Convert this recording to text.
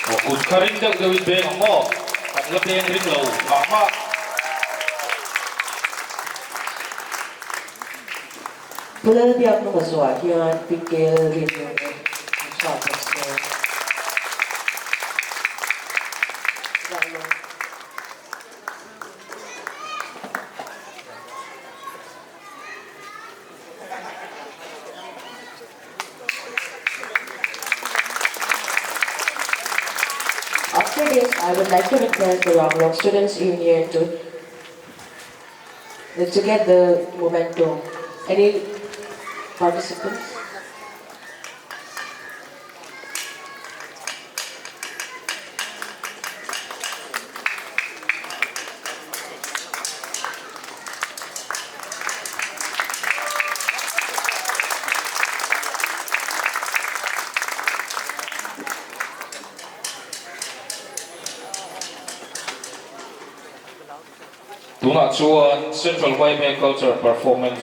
Uskaring daw gawin beng mo. Paglabi ang ring low. Mama. Pula di ako maswag yan, pikil rin yung sapas ko. After this, I would like to request the Rock Students Union to get the momentum. Any participants? Tuna chuan Central Waimea Culture Performance